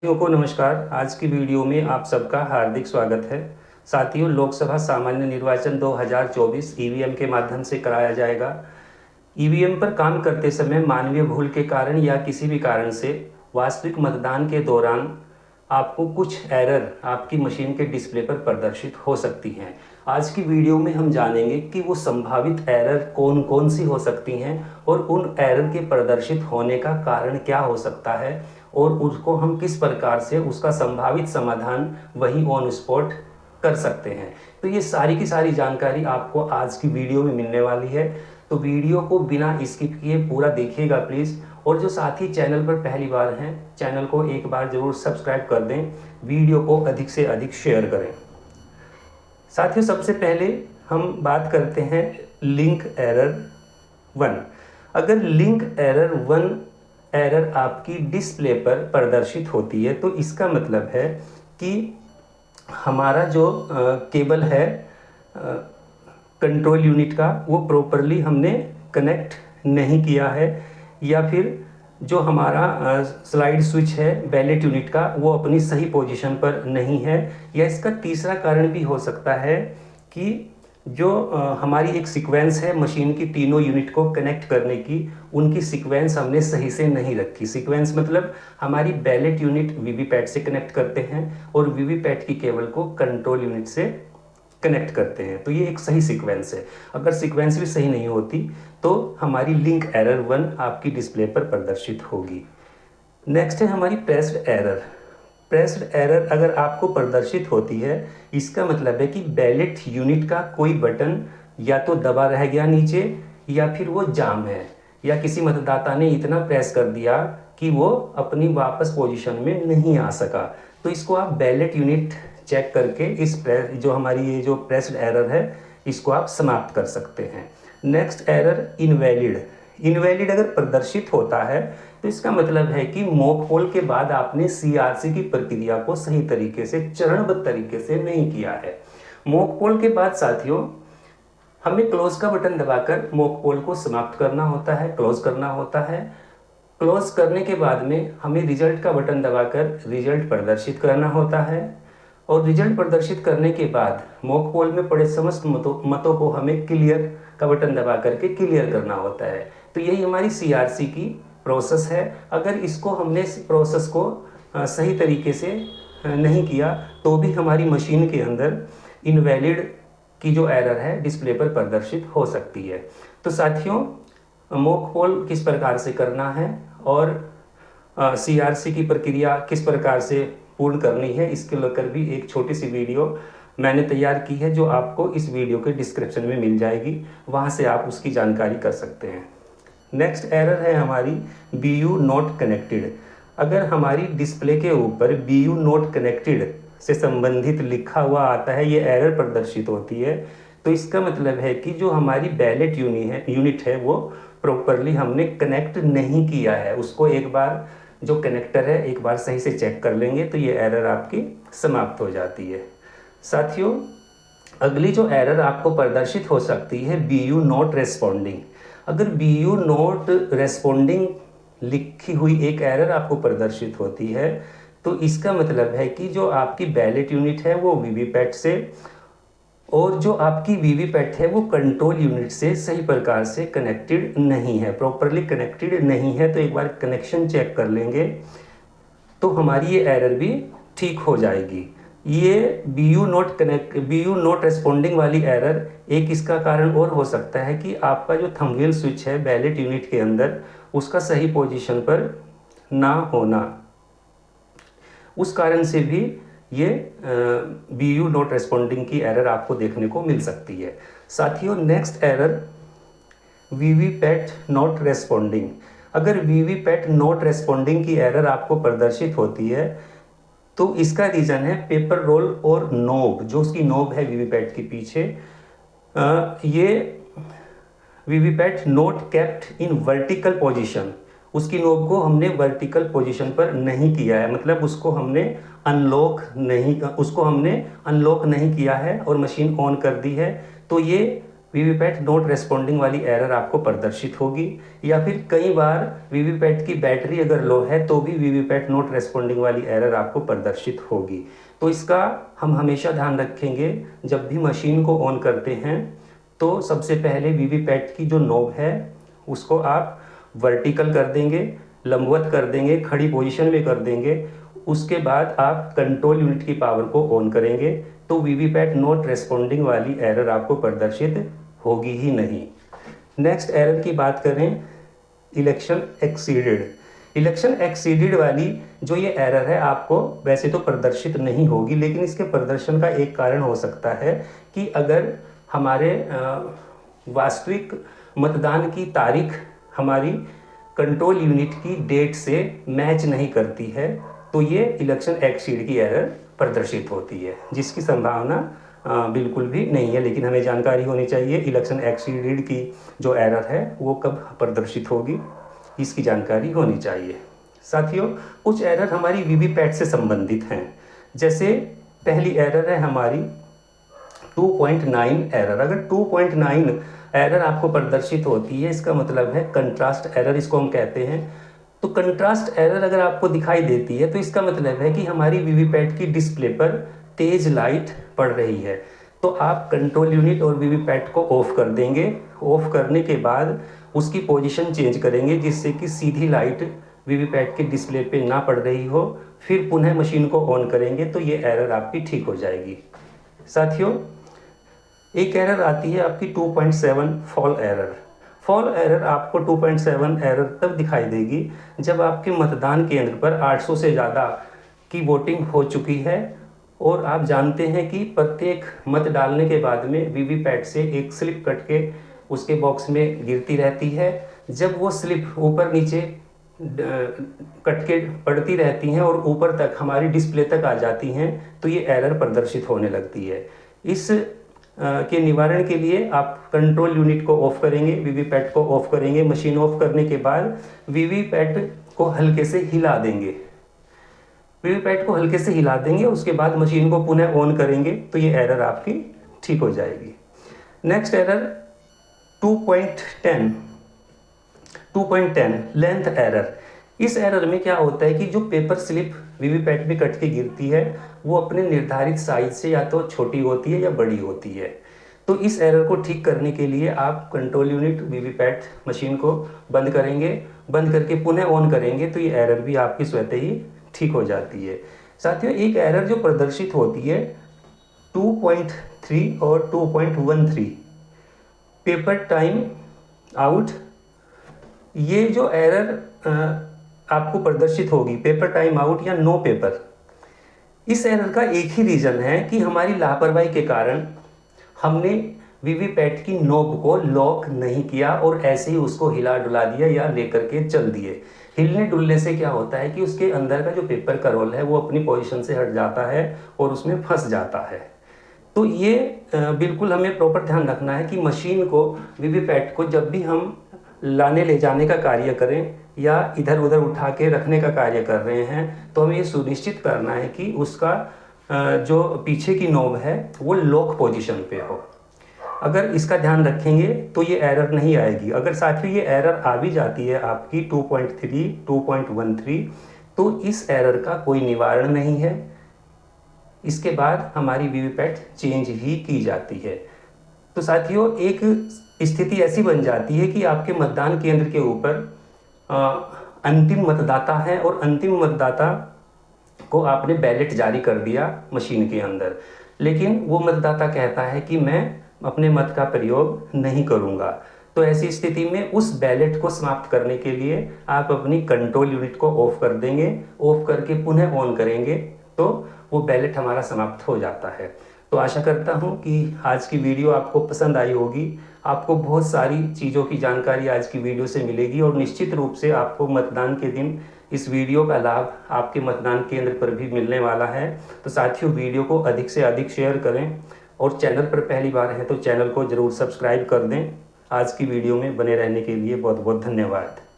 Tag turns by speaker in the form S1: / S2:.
S1: साथियों को नमस्कार। आज की वीडियो में आप सबका हार्दिक स्वागत है। साथियों, लोकसभा सामान्य निर्वाचन 2024 ईवीएम के माध्यम से कराया जाएगा। ईवीएम पर काम करते समय मानवीय भूल के कारण या किसी भी कारण से वास्तविक मतदान के दौरान आपको कुछ एरर आपकी मशीन के डिस्प्ले पर प्रदर्शित हो सकती हैं। आज की वीडियो में हम जानेंगे कि वो संभावित एरर कौन कौन सी हो सकती हैं और उन एरर के प्रदर्शित होने का कारण क्या हो सकता है और उसको हम किस प्रकार से उसका संभावित समाधान वही ऑन स्पॉट कर सकते हैं। तो ये सारी की सारी जानकारी आपको आज की वीडियो में मिलने वाली है। तो वीडियो को बिना स्किप किए पूरा देखिएगा प्लीज़। और जो साथी चैनल पर पहली बार हैं, चैनल को एक बार ज़रूर सब्सक्राइब कर दें, वीडियो को अधिक से अधिक शेयर करें। साथियों, सबसे पहले हम बात करते हैं लिंक एरर 1। अगर लिंक एरर 1 एरर आपकी डिस्प्ले पर प्रदर्शित होती है तो इसका मतलब है कि हमारा जो केबल है कंट्रोल यूनिट का वो प्रॉपरली हमने कनेक्ट नहीं किया है, या फिर जो हमारा स्लाइड स्विच है बैलेट यूनिट का वो अपनी सही पोजीशन पर नहीं है। या इसका तीसरा कारण भी हो सकता है कि जो हमारी एक सीक्वेंस है मशीन की तीनों यूनिट को कनेक्ट करने की, उनकी सीक्वेंस हमने सही से नहीं रखी। सीक्वेंस मतलब हमारी बैलेट यूनिट वीवीपैट से कनेक्ट करते हैं और वीवीपैट की केबल को कंट्रोल यूनिट से कनेक्ट करते हैं। तो ये एक सही सीक्वेंस है। अगर सीक्वेंस भी सही नहीं होती तो हमारी लिंक एरर 1 आपकी डिस्प्ले पर प्रदर्शित होगी। नेक्स्ट है हमारी प्रेस्ड एरर। प्रेस्ड एरर अगर आपको प्रदर्शित होती है, इसका मतलब है कि बैलेट यूनिट का कोई बटन या तो दबा रह गया नीचे, या फिर वो जाम है, या किसी मतदाता ने इतना प्रेस कर दिया कि वो अपनी वापस पोजीशन में नहीं आ सका। तो इसको आप बैलेट यूनिट चेक करके इस जो हमारी ये जो प्रेस्ड एरर है इसको आप समाप्त कर सकते हैं। Next error invalid. इनवैलिड अगर प्रदर्शित होता है तो इसका मतलब है कि मॉक पोल के बाद आपने सीआरसी की प्रक्रिया को सही तरीके से चरणबद्ध तरीके से नहीं किया है। मॉक पोल के बाद साथियों हमें क्लोज का बटन दबाकर मॉक पोल को समाप्त करना होता है, क्लोज करना होता है। क्लोज करने के बाद में हमें रिजल्ट का बटन दबाकर रिजल्ट प्रदर्शित करना होता है, और रिजल्ट प्रदर्शित करने के बाद मॉक पोल में पड़े समस्त मतों को हमें क्लियर का बटन दबा करके क्लियर करना होता है। तो यही हमारी सीआरसी की प्रोसेस है। अगर इसको हमने इस प्रोसेस को सही तरीके से नहीं किया तो भी हमारी मशीन के अंदर इनवैलिड की जो एरर है डिस्प्ले पर प्रदर्शित हो सकती है। तो साथियों, मॉक पोल किस प्रकार से करना है और सीआरसी की प्रक्रिया किस प्रकार से पूर्ण करनी है, इसके लेकर भी एक छोटी सी वीडियो मैंने तैयार की है जो आपको इस वीडियो के डिस्क्रिप्शन में मिल जाएगी, वहाँ से आप उसकी जानकारी कर सकते हैं। नेक्स्ट एरर है हमारी BU नॉट कनेक्टेड। अगर हमारी डिस्प्ले के ऊपर BU नॉट कनेक्टेड से संबंधित लिखा हुआ आता है, ये एरर प्रदर्शित होती है, तो इसका मतलब है कि जो हमारी बैलेट यूनिट है वो प्रॉपरली हमने कनेक्ट नहीं किया है। उसको एक बार जो कनेक्टर है एक बार सही से चेक कर लेंगे तो ये एरर आपकी समाप्त हो जाती है। साथियों, अगली जो एरर आपको प्रदर्शित हो सकती है BU नॉट रेस्पॉन्डिंग। अगर BU नॉट रेस्पॉन्डिंग लिखी हुई एक एरर आपको प्रदर्शित होती है तो इसका मतलब है कि जो आपकी बैलेट यूनिट है वो वीवीपैट से, और जो आपकी वीवीपैट है वो कंट्रोल यूनिट से सही प्रकार से कनेक्टेड नहीं है, प्रॉपरली कनेक्टेड नहीं है। तो एक बार कनेक्शन चेक कर लेंगे तो हमारी ये एरर भी ठीक हो जाएगी। ये BU नॉट रेस्पॉन्डिंग वाली एरर, एक इसका कारण और हो सकता है कि आपका जो थंब व्हील स्विच है बैलेट यूनिट के अंदर उसका सही पोजीशन पर ना होना, उस कारण से भी ये BU नॉट रेस्पॉन्डिंग की एरर आपको देखने को मिल सकती है। साथियों, next error VVPAT not responding. अगर वीवीपैट नॉट रेस्पॉन्डिंग की एरर आपको प्रदर्शित होती है तो इसका रीज़न है पेपर रोल और नोब, जो उसकी नोब है वीवीपैट के पीछे, ये VVPAT not kept in vertical position. उसकी नोब को हमने वर्टिकल पोजीशन पर नहीं किया है, मतलब उसको हमने अनलॉक नहीं किया है और मशीन ऑन कर दी है। तो ये वीवीपैट नॉट रेस्पॉन्डिंग वाली एरर आपको प्रदर्शित होगी, या फिर कई बार वीवीपैट की बैटरी अगर लो है तो भी वीवीपैट नॉट रेस्पॉन्डिंग वाली एरर आपको प्रदर्शित होगी। तो इसका हम हमेशा ध्यान रखेंगे, जब भी मशीन को ऑन करते हैं तो सबसे पहले वीवीपैट की जो नॉब है उसको आप वर्टिकल कर देंगे, लंबवत कर देंगे, खड़ी पोजीशन में कर देंगे। उसके बाद आप कंट्रोल यूनिट की पावर को ऑन करेंगे तो वीवीपैट नॉट रेस्पॉन्डिंग वाली एरर आपको प्रदर्शित होगी ही नहीं। नेक्स्ट एरर की बात करें, इलेक्शन एक्सीडेड। इलेक्शन एक्सीडेड वाली जो ये एरर है आपको वैसे तो प्रदर्शित नहीं होगी, लेकिन इसके प्रदर्शन का एक कारण हो सकता है कि अगर हमारे वास्तविक मतदान की तारीख हमारी कंट्रोल यूनिट की डेट से मैच नहीं करती है तो ये इलेक्शन एक्सीड की एरर प्रदर्शित होती है, जिसकी संभावना बिल्कुल भी नहीं है। लेकिन हमें जानकारी होनी चाहिए इलेक्शन एक्सीडेड की जो एरर है वो कब प्रदर्शित होगी, इसकी जानकारी होनी चाहिए। साथियों, कुछ एरर हमारी वीवीपैट से संबंधित हैं। जैसे पहली एरर है हमारी 2.9 एरर। अगर 2.9 एरर आपको प्रदर्शित होती है, इसका मतलब है कंट्रास्ट एरर, इसको हम कहते हैं। तो कंट्रास्ट एरर अगर आपको दिखाई देती है तो इसका मतलब है कि हमारी वीवीपैट की डिस्प्ले पर तेज लाइट पड़ रही है। तो आप कंट्रोल यूनिट और वीवीपैट को ऑफ कर देंगे। ऑफ करने के बाद उसकी पोजीशन चेंज करेंगे जिससे कि सीधी लाइट वीवीपैट के डिस्प्ले पे ना पड़ रही हो। फिर पुनः मशीन को ऑन करेंगे तो ये एरर आपकी ठीक हो जाएगी। साथियों, एक एरर आती है आपकी 2.7 फॉल एरर। फॉल एरर आपको 2.7 एरर तब दिखाई देगी जब आपके मतदान केंद्र पर 800 से ज़्यादा की वोटिंग हो चुकी है और आप जानते हैं कि प्रत्येक मत डालने के बाद में वीवीपैट से एक स्लिप कट के उसके बॉक्स में गिरती रहती है। जब वो स्लिप ऊपर नीचे कट के पड़ती रहती हैं और ऊपर तक हमारी डिस्प्ले तक आ जाती हैं तो ये एरर प्रदर्शित होने लगती है। इस के निवारण के लिए आप कंट्रोल यूनिट को ऑफ करेंगे, वीवीपैट को ऑफ करेंगे। मशीन ऑफ करने के बाद वीवीपैट को हल्के से हिला देंगे। वीवीपैट को हल्के से हिला देंगे, उसके बाद मशीन को पुनः ऑन करेंगे तो ये एरर आपकी ठीक हो जाएगी। Next error 2.10 length error. इस एरर में क्या होता है कि जो पेपर स्लिप वीवीपैट में कट के गिरती है वो अपने निर्धारित साइज से या तो छोटी होती है या बड़ी होती है। तो इस एरर को ठीक करने के लिए आप कंट्रोल यूनिट वीवीपैट मशीन को बंद करेंगे, बंद करके पुनः ऑन करेंगे तो ये एरर भी आपकी स्वतः ही ठीक हो जाती है। साथियों, एक एरर जो प्रदर्शित होती है 2.3 और 2.13 पेपर टाइम आउट। ये जो एरर आपको प्रदर्शित होगी, पेपर टाइम आउट या नो पेपर, इस एरर का एक ही रीज़न है कि हमारी लापरवाही के कारण हमने वीवीपैट की नॉब को लॉक नहीं किया और ऐसे ही उसको हिला डुला दिया या लेकर के चल दिए। हिलने डुलने से क्या होता है कि उसके अंदर का जो पेपर का रोल है वो अपनी पोजीशन से हट जाता है और उसमें फंस जाता है। तो ये बिल्कुल हमें प्रॉपर ध्यान रखना है कि मशीन को, वीवीपैट को जब भी हम लाने ले जाने का कार्य करें या इधर उधर उठा के रखने का कार्य कर रहे हैं तो हमें ये सुनिश्चित करना है कि उसका जो पीछे की नॉब है वो लॉक पोजीशन पे हो। अगर इसका ध्यान रखेंगे तो ये एरर नहीं आएगी। अगर साथ ही ये एरर आ भी जाती है आपकी 2.3, 2.13 तो इस एरर का कोई निवारण नहीं है। इसके बाद हमारी वीवीपैट चेंज ही की जाती है। तो साथियों, एक स्थिति ऐसी बन जाती है कि आपके मतदान केंद्र के ऊपर अंतिम मतदाता है और अंतिम मतदाता को आपने बैलेट जारी कर दिया मशीन के अंदर, लेकिन वो मतदाता कहता है कि मैं अपने मत का प्रयोग नहीं करूंगा। तो ऐसी स्थिति में उस बैलेट को समाप्त करने के लिए आप अपनी कंट्रोल यूनिट को ऑफ कर देंगे। ऑफ करके पुनः ऑन करेंगे तो वो बैलेट हमारा समाप्त हो जाता है। तो आशा करता हूँ कि आज की वीडियो आपको पसंद आई होगी। आपको बहुत सारी चीज़ों की जानकारी आज की वीडियो से मिलेगी और निश्चित रूप से आपको मतदान के दिन इस वीडियो का लाभ आपके मतदान केंद्र पर भी मिलने वाला है। तो साथियों, वीडियो को अधिक से अधिक शेयर करें और चैनल पर पहली बार हैं तो चैनल को ज़रूर सब्सक्राइब कर दें। आज की वीडियो में बने रहने के लिए बहुत बहुत धन्यवाद।